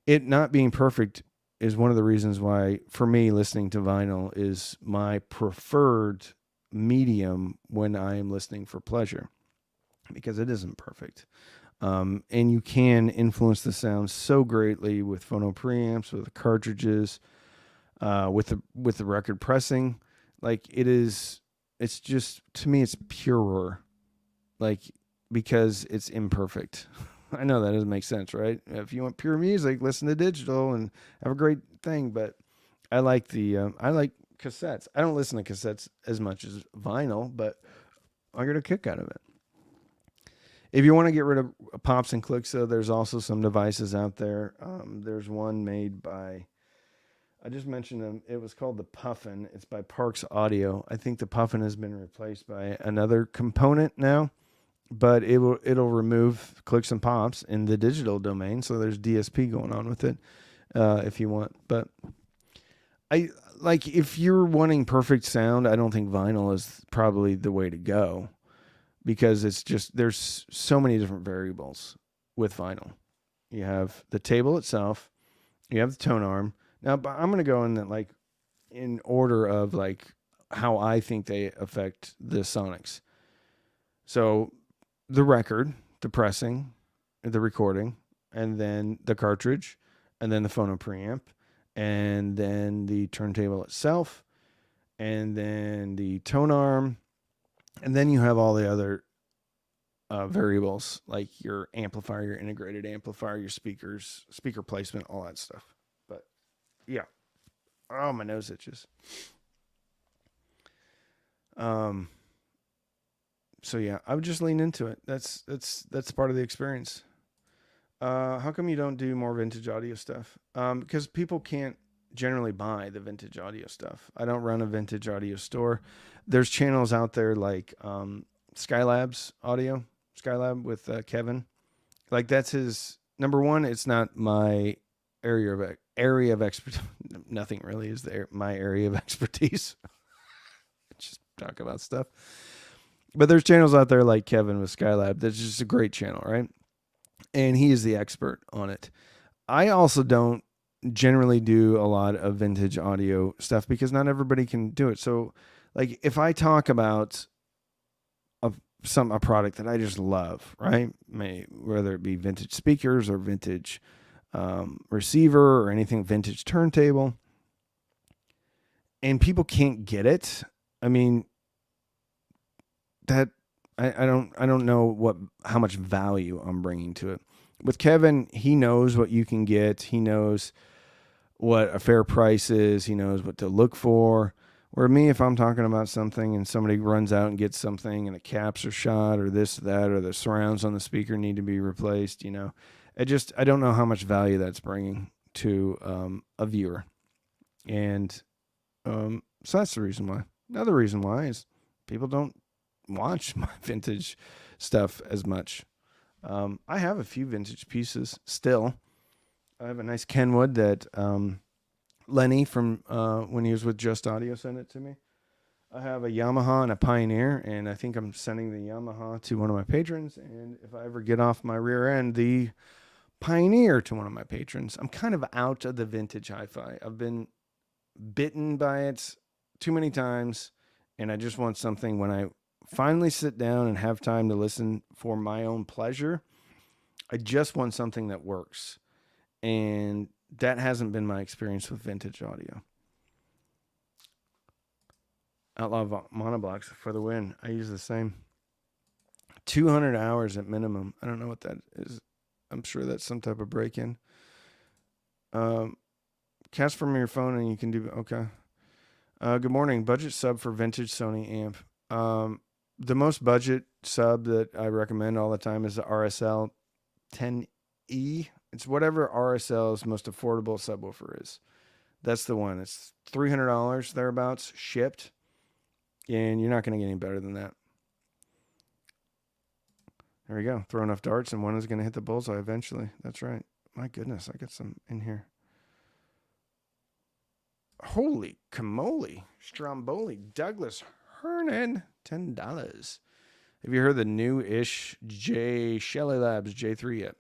it not being perfect is one of the reasons why, for me, listening to vinyl is my preferred medium when I am listening for pleasure, because it isn't perfect. And you can influence the sound so greatly with phono preamps, with the cartridges, with the record pressing. Like it's just, to me, it's purer. Like, because it's imperfect. I know that doesn't make sense, right? If you want pure music, listen to digital and have a great thing. But I like I like cassettes. I don't listen to cassettes as much as vinyl, but I get a kick out of it. If you want to get rid of pops and clicks, though, there's also some devices out there. There's one made by, I just mentioned them. It was called the Puffin. It's by Parks Audio. I think the Puffin has been replaced by another component now, but it'll remove clicks and pops in the digital domain. So there's DSP going on with it, if you want. But if you're wanting perfect sound, I don't think vinyl is probably the way to go, because it's just, there's so many different variables with vinyl. You have the table itself, you have the tone arm. Now, but I'm going to go in order of how I think they affect the sonics. So the record, the pressing, the recording, and then the cartridge, and then the phono preamp, and then the turntable itself, and then the tone arm, and then you have all the other variables, like your amplifier, your integrated amplifier, your speakers, speaker placement, all that stuff. But yeah. Oh, my nose itches. So yeah, I would just lean into it. That's part of the experience. How come you don't do more vintage audio stuff? Because people can't generally buy the vintage audio stuff. I don't run a vintage audio store. There's channels out there like Skylab's audio, Skylab with Kevin. Like, that's his number one. It's not my area of expertise. Nothing really is my area of expertise. Just talk about stuff. But there's channels out there like Kevin with Skylab. That's just a great channel, right? And he is the expert on it. I also don't generally do a lot of vintage audio stuff because not everybody can do it. So, like, if I talk about a product that I just love, right? Whether it be vintage speakers or vintage receiver or anything, vintage turntable, and people can't get it, I mean, that I don't know how much value I'm bringing to it. With Kevin, he knows what you can get. He knows what a fair price is. He knows what to look for. Where me, if I'm talking about something and somebody runs out and gets something and the caps are shot or this, that, or the surrounds on the speaker need to be replaced, I don't know how much value that's bringing to a viewer. And so that's the reason why. Another reason why is people don't watch my vintage stuff as much. I have a few vintage pieces still. I have a nice Kenwood that Lenny from when he was with Just Audio sent it to me. I have a Yamaha and a Pioneer, and I think I'm sending the Yamaha to one of my patrons. And if I ever get off my rear end, the Pioneer to one of my patrons. I'm kind of out of the vintage hi-fi. I've been bitten by it too many times, and I just want something when I finally sit down and have time to listen for my own pleasure. I just want something that works. And that hasn't been my experience with vintage audio. Outlaw monoblocks for the win. I use the same. 200 hours at minimum. I don't know what that is. I'm sure that's some type of break-in. Cast from your phone and you can do... Okay. Good morning. Budget sub for vintage Sony amp. The most budget sub that I recommend all the time is the RSL 10E. It's whatever RSL's most affordable subwoofer is. That's the one. It's $300 thereabouts, shipped, and you're not going to get any better than that. There we go. Throw enough darts, and one is going to hit the bullseye eventually. That's right. My goodness, I got some in here. Holy camoli, Stromboli, Douglas Hernan, $10. Have you heard the new-ish Shelly Labs J3 yet?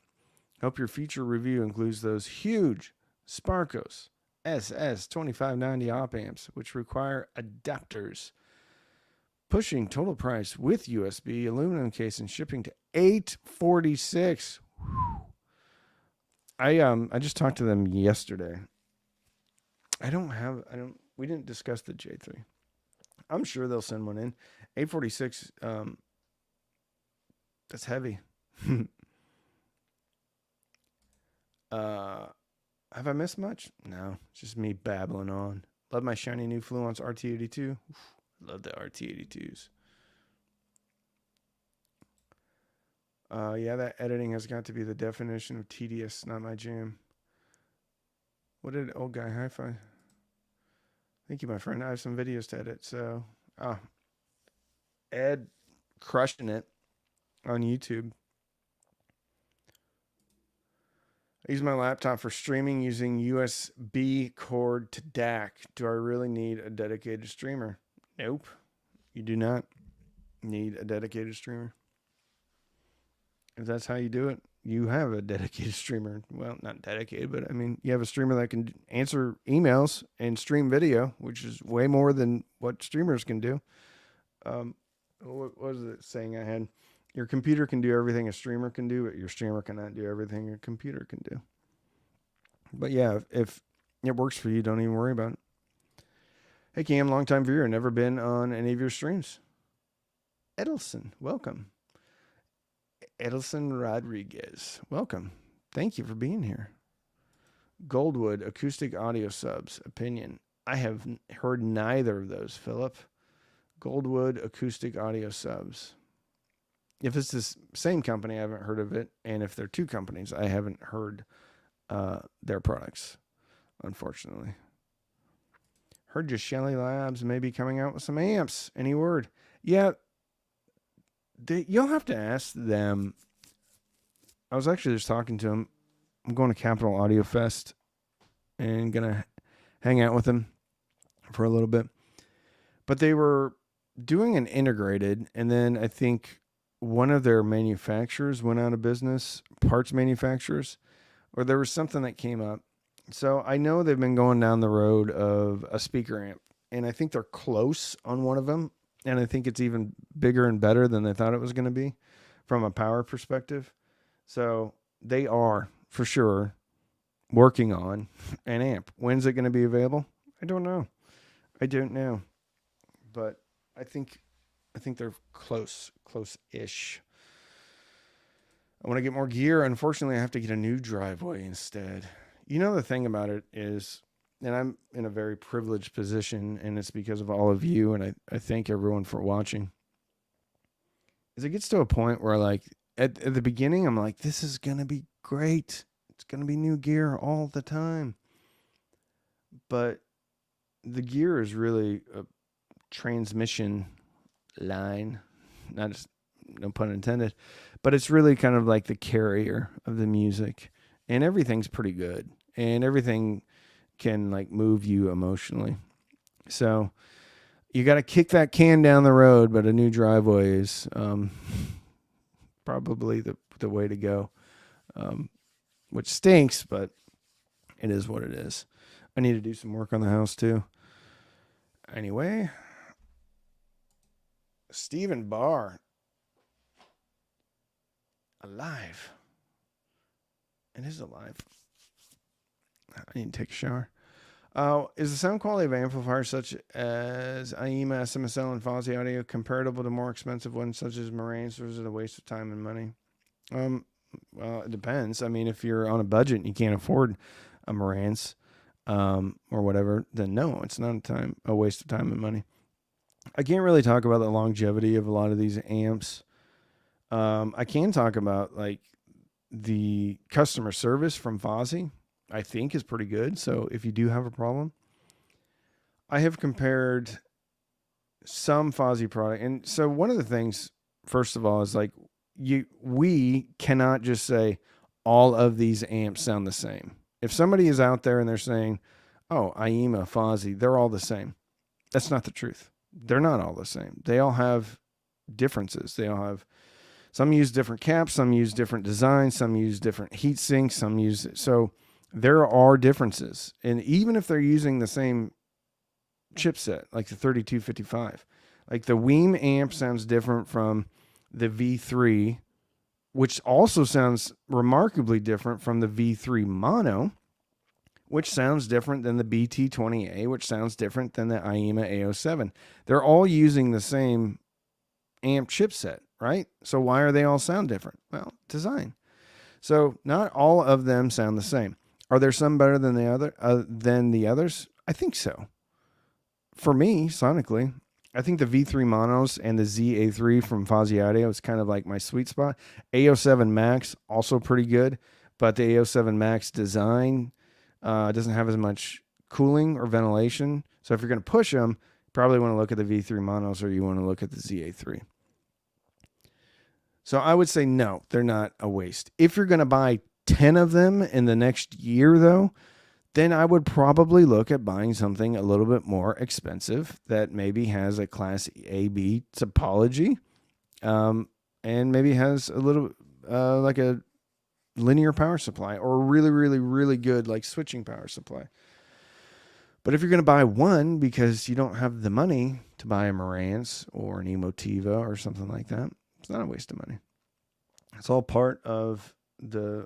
Hope your feature review includes those huge Sparkos SS2590 op amps, which require adapters. pushing total price with USB, aluminum case, and shipping to $846. I just talked to them yesterday. We didn't discuss the J3. I'm sure they'll send one in. $846. That's heavy. Have I missed much? No, it's just me babbling on. Love my shiny new Fluence RT82. Love the RT82s. Yeah, that editing has got to be the definition of tedious, not my jam. What did old guy hi-fi? Thank you, my friend. I have some videos to edit, so Ed crushing it on YouTube. I use my laptop for streaming using USB cord to DAC. Do I really need a dedicated streamer? Nope. You do not need a dedicated streamer. If that's how you do it, you have a dedicated streamer. Well, not dedicated, but I mean, you have a streamer that can answer emails and stream video, which is way more than what streamers can do. What was it saying I had? Your computer can do everything a streamer can do, but your streamer cannot do everything your computer can do. But yeah, if it works for you, don't even worry about it. Hey, Cam, longtime viewer, never been on any of your streams. Edelson, welcome. Edelson Rodriguez, welcome. Thank you for being here. Goldwood, acoustic audio subs, opinion. I have heard neither of those, Philip. Goldwood, acoustic audio subs. If it's the same company, I haven't heard of it. And if they're two companies, I haven't heard their products, unfortunately. Heard your Shelly Labs may be coming out with some amps. Any word? Yeah, you'll have to ask them. I was actually just talking to them. I'm going to Capital Audio Fest and going to hang out with them for a little bit. But they were doing an integrated, and then I think one of their manufacturers went out of business, parts manufacturers, or there was something that came up. So I know they've been going down the road of a speaker amp, and I think they're close on one of them, and I think it's even bigger and better than they thought it was going to be from a power perspective. So they are, for sure, working on an amp. When's it going to be available? I don't know. But I think they're close-ish. I want to get more gear. Unfortunately, I have to get a new driveway instead. You know, the thing about it is, and I'm in a very privileged position, and it's because of all of you, and I thank everyone for watching, is it gets to a point where, like, at the beginning, I'm like, this is going to be great. It's going to be new gear all the time. But the gear is really a transmission line, not just, no pun intended, but it's really kind of like the carrier of the music, and everything's pretty good, and everything can like move you emotionally. So you got to kick that can down the road, but a new driveway is probably the way to go, which stinks, but it is what it is. I need to do some work on the house too. Anyway, Stephen Barr, alive. It is alive. I need to take a shower. Is the sound quality of amplifiers such as IEMA, SMSL, and Fozzy Audio comparable to more expensive ones such as Marantz, or is it a waste of time and money? Well, it depends. I mean, if you're on a budget and you can't afford a Marantz or whatever, then no, it's not a waste of time and money. I can't really talk about the longevity of a lot of these amps. I can talk about like the customer service from Fozzy, I think, is pretty good. So if you do have a problem, I have compared some Fozzy product. And so one of the things, first of all, is like we cannot just say all of these amps sound the same. If somebody is out there and they're saying, oh, IEMA, Fozzy, they're all the same. That's not the truth. They're not all the same. They all have differences. Some use different caps, some use different designs, some use different heat sinks, so there are differences. And even if they're using the same chipset, like the 3255, Like the Weem amp sounds different from the V3, which also sounds remarkably different from the V3 mono, which sounds different than the BT20A, which sounds different than the IEMA A07. They're all using the same amp chipset, right? So why are they all sound different? Well, design. So not all of them sound the same. Are there some better than the others? I think so. For me, sonically, I think the V3 monos and the ZA3 from Fozzy Audio is kind of like my sweet spot. A07 Max also pretty good, but the A07 Max design doesn't have as much cooling or ventilation. So if you're going to push them, you probably want to look at the V3 monos or you want to look at the ZA3. So I would say no, they're not a waste. If you're going to buy 10 of them in the next year, though, then I would probably look at buying something a little bit more expensive that maybe has a Class AB topology and maybe has a little like a linear power supply or a really, really, really good like switching power supply. But if you're going to buy one because you don't have the money to buy a Marantz or an Emotiva or something like that, it's not a waste of money. It's all part of the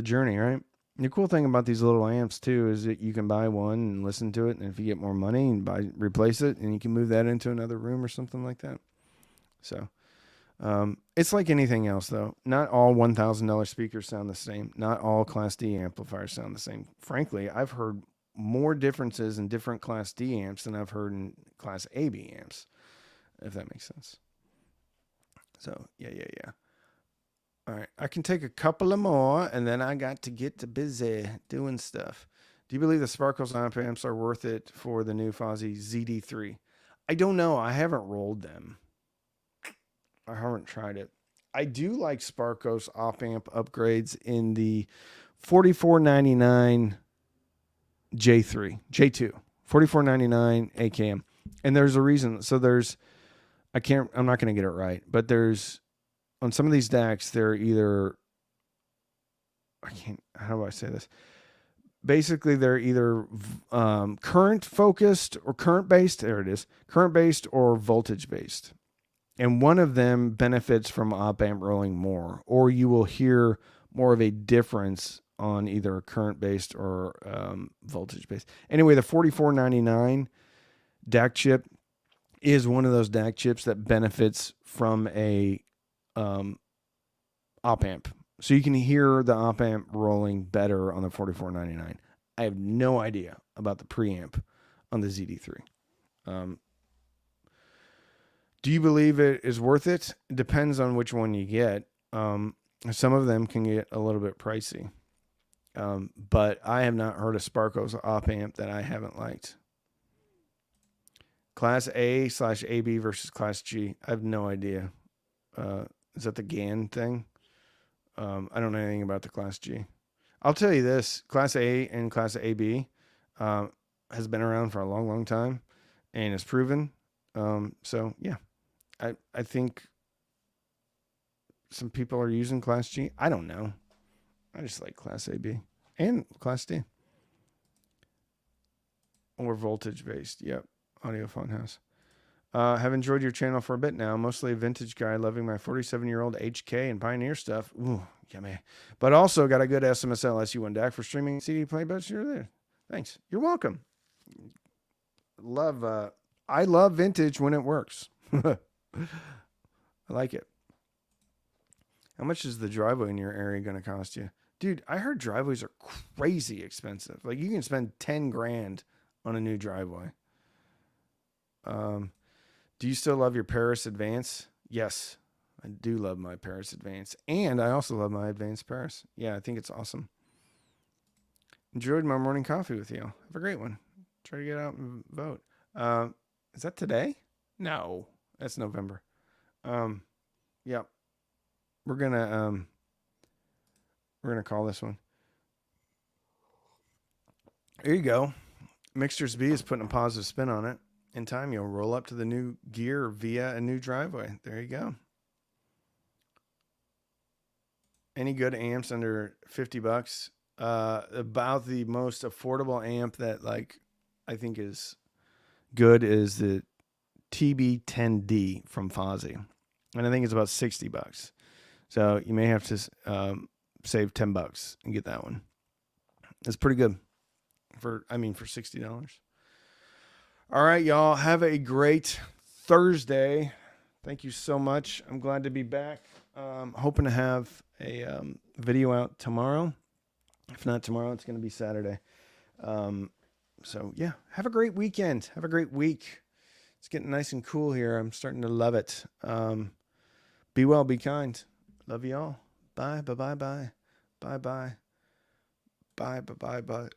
journey, right? The cool thing about these little amps too is that you can buy one and listen to it, and if you get more money, and replace it, and you can move that into another room or something like that. So it's like anything else, though. Not all $1,000 speakers sound the same. Not all Class D amplifiers sound the same. Frankly, I've heard more differences in different Class D amps than I've heard in Class AB amps, if that makes sense. So yeah. All right, I can take a couple of more, and then I got to get to busy doing stuff. Do you believe the Sparkles amp amps are worth it for the new Fozzy ZD3? I don't know. I haven't rolled them. I haven't tried it. I do like Sparkos op amp upgrades in the 4499 J2, 4499 AKM, and there's a reason. So I'm not going to get it right, but there's on some of these DACs, they're either, how do I say this? Basically, they're either current focused or current based. There it is, current based or voltage based. And one of them benefits from op amp rolling more, or you will hear more of a difference on either current based or voltage based. Anyway, the 4499 DAC chip is one of those DAC chips that benefits from a op amp. So you can hear the op amp rolling better on the 4499. I have no idea about the preamp on the ZD3. Do you believe it is worth it? It depends on which one you get. Some of them can get a little bit pricey. But I have not heard a Sparkos op amp that I haven't liked. Class A/AB versus Class G. I have no idea. Is that the GAN thing? I don't know anything about the Class G. I'll tell you this. Class A and Class AB has been around for a long, long time and is proven. So, yeah. I think some people are using Class G. I don't know. I just like Class AB and Class D. Or voltage-based. Yep. Audio Funhouse. Have enjoyed your channel for a bit now. Mostly a vintage guy, loving my 47-year-old HK and Pioneer stuff. Ooh, yummy. But also got a good SMSL SU1 DAC for streaming CD playbacks. You're there. Thanks. You're welcome. I love vintage when it works. I like it. How much is the driveway in your area going to cost you? Dude, I heard driveways are crazy expensive. Like you can spend 10 grand on a new driveway. Do you still love your Paris Advance? Yes, I do love my Paris Advance. And I also love my Advance Paris. Yeah, I think it's awesome. Enjoyed my morning coffee with you. Have a great one. Try to get out and vote. Is that today? No, that's November. Yeah. We're gonna call this one. There you go. Mixtures B is putting a positive spin on it. In time, you'll roll up to the new gear via a new driveway. There you go. Any good amps under $50? About the most affordable amp that like I think is good is the TB10D from Fozzy, and I think it's about $60. So you may have to save $10 and get that one. It's pretty good for $60. All right, y'all. Have a great Thursday. Thank you so much. I'm glad to be back. Hoping to have a video out tomorrow. If not tomorrow, it's going to be Saturday. So yeah, have a great weekend. Have a great week. It's getting nice and cool here. I'm starting to love it. Be well, be kind. Love you all. Bye, bye, bye, bye. Bye, bye. Bye, bye, bye, bye.